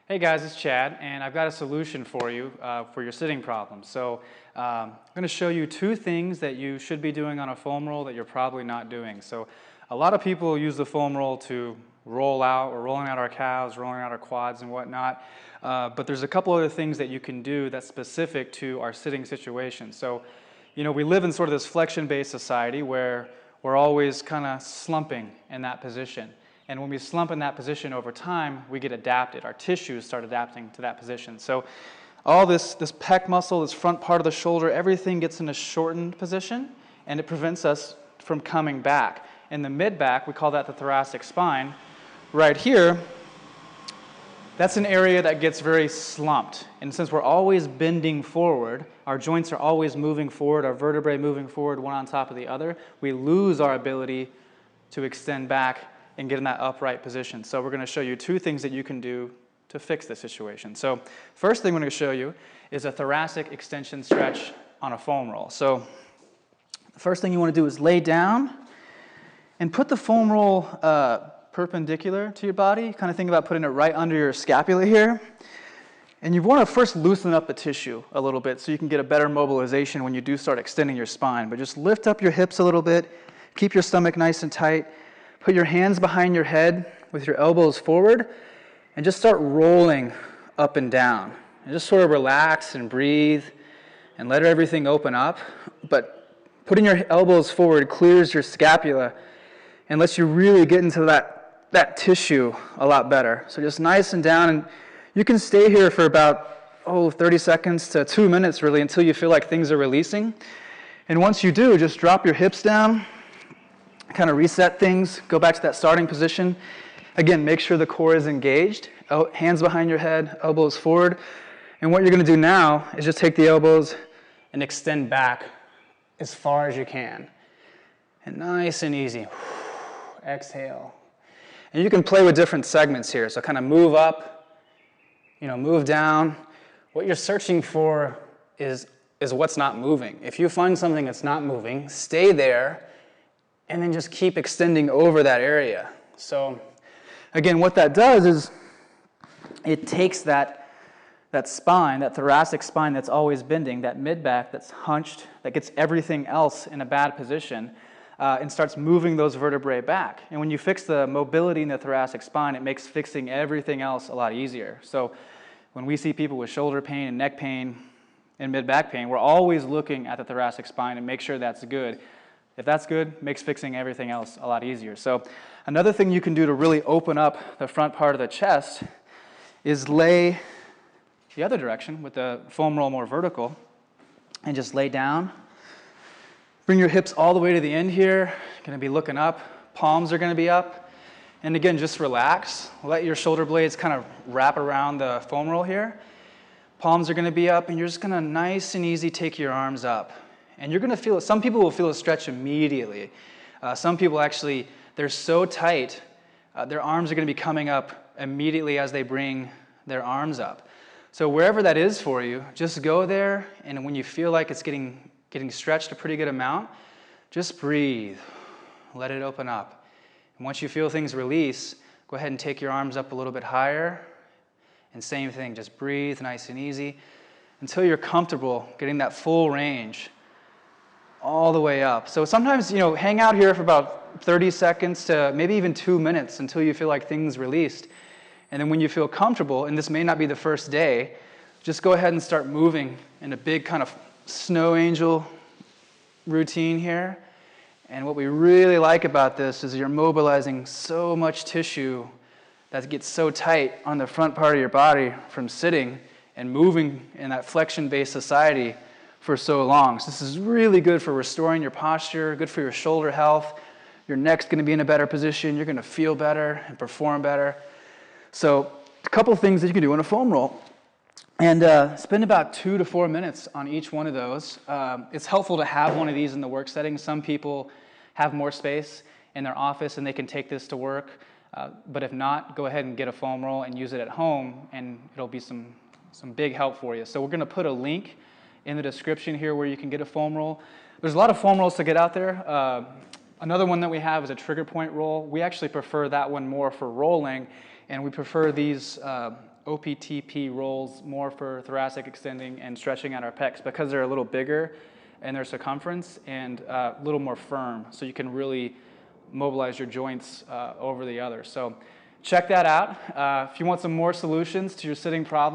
Hey guys, it's Chad, and I've got a solution for you for your sitting problem. So I'm going to show you two things that you should be doing on a foam roll that you're probably not doing. So a lot of people use the foam roll to roll out. We're rolling out our calves, rolling out our quads and whatnot. But there's a couple other things that you can do that's specific to our sitting situation. So, you know, we live in sort of this flexion-based society where we're always kind of slumping in that position. And when we slump in that position over time, we get adapted. Our tissues start adapting to that position. So all this pec muscle, this front part of the shoulder, everything gets in a shortened position, and it prevents us from coming back. In the mid-back, we call that the thoracic spine. Right here, that's an area that gets very slumped. And since we're always bending forward, our joints are always moving forward, our vertebrae moving forward one on top of the other, we lose our ability to extend back and get in that upright position. So we're going to show you two things that you can do to fix this situation. So first thing I'm going to show you is a thoracic extension stretch on a foam roll. So the first thing you want to do is lay down and put the foam roll perpendicular to your body. Kind of think about putting it right under your scapula here. And you want to first loosen up the tissue a little bit so you can get a better mobilization when you do start extending your spine. But just lift up your hips a little bit, keep your stomach nice and tight. Put your hands behind your head with your elbows forward and just start rolling up and down. And just sort of relax and breathe and let everything open up. But putting your elbows forward clears your scapula and lets you really get into that tissue a lot better. So just nice and down, and you can stay here for about 30 seconds to 2 minutes really until you feel like things are releasing. And once you do, just drop your hips down, kind of reset things, go back to that starting position. Again, make sure the core is engaged. Hands behind your head, elbows forward. And what you're going to do now is just take the elbows and extend back as far as you can. And nice and easy. Exhale. And you can play with different segments here. So kind of move up, move down. What you're searching for is what's not moving. If you find something that's not moving, stay there and then just keep extending over that area. So again, what that does is it takes that spine, that thoracic spine that's always bending, that mid-back that's hunched, that gets everything else in a bad position, and starts moving those vertebrae back. And when you fix the mobility in the thoracic spine, it makes fixing everything else a lot easier. So when we see people with shoulder pain and neck pain and mid-back pain, we're always looking at the thoracic spine and make sure that's good. If that's good, makes fixing everything else a lot easier. So another thing you can do to really open up the front part of the chest is lay the other direction with the foam roll more vertical and just lay down. Bring your hips all the way to the end here. You're going to be looking up. Palms are going to be up. And again, just relax. Let your shoulder blades kind of wrap around the foam roll here. Palms are going to be up, and you're just going to nice and easy take your arms up. And you're going to feel it. Some people will feel a stretch immediately. Some people actually, they're so tight, their arms are going to be coming up immediately as they bring their arms up. So wherever that is for you, just go there, and when you feel like it's getting stretched a pretty good amount, just breathe. Let it open up. And once you feel things release, go ahead and take your arms up a little bit higher. And same thing, just breathe nice and easy until you're comfortable getting that full range all the way up. So sometimes, hang out here for about 30 seconds to maybe even 2 minutes until you feel like things released. And then when you feel comfortable, and this may not be the first day, just go ahead and start moving in a big kind of snow angel routine here. And what we really like about this is you're mobilizing so much tissue that gets so tight on the front part of your body from sitting and moving in that flexion-based society for so long. So this is really good for restoring your posture, good for your shoulder health. Your neck's going to be in a better position. You're going to feel better and perform better. So a couple things that you can do on a foam roll. And spend about 2 to 4 minutes on each one of those. It's helpful to have one of these in the work setting. Some people have more space in their office and they can take this to work. But if not, go ahead and get a foam roll and use it at home, and it'll be some big help for you. So we're going to put a link in the description here where you can get a foam roll. There's a lot of foam rolls to get out there. Another one that we have is a trigger point roll. We actually prefer that one more for rolling, and we prefer these OPTP rolls more for thoracic extending and stretching out our pecs because they're a little bigger in their circumference and a little more firm, so you can really mobilize your joints over the other. So check that out. If you want some more solutions to your sitting problem,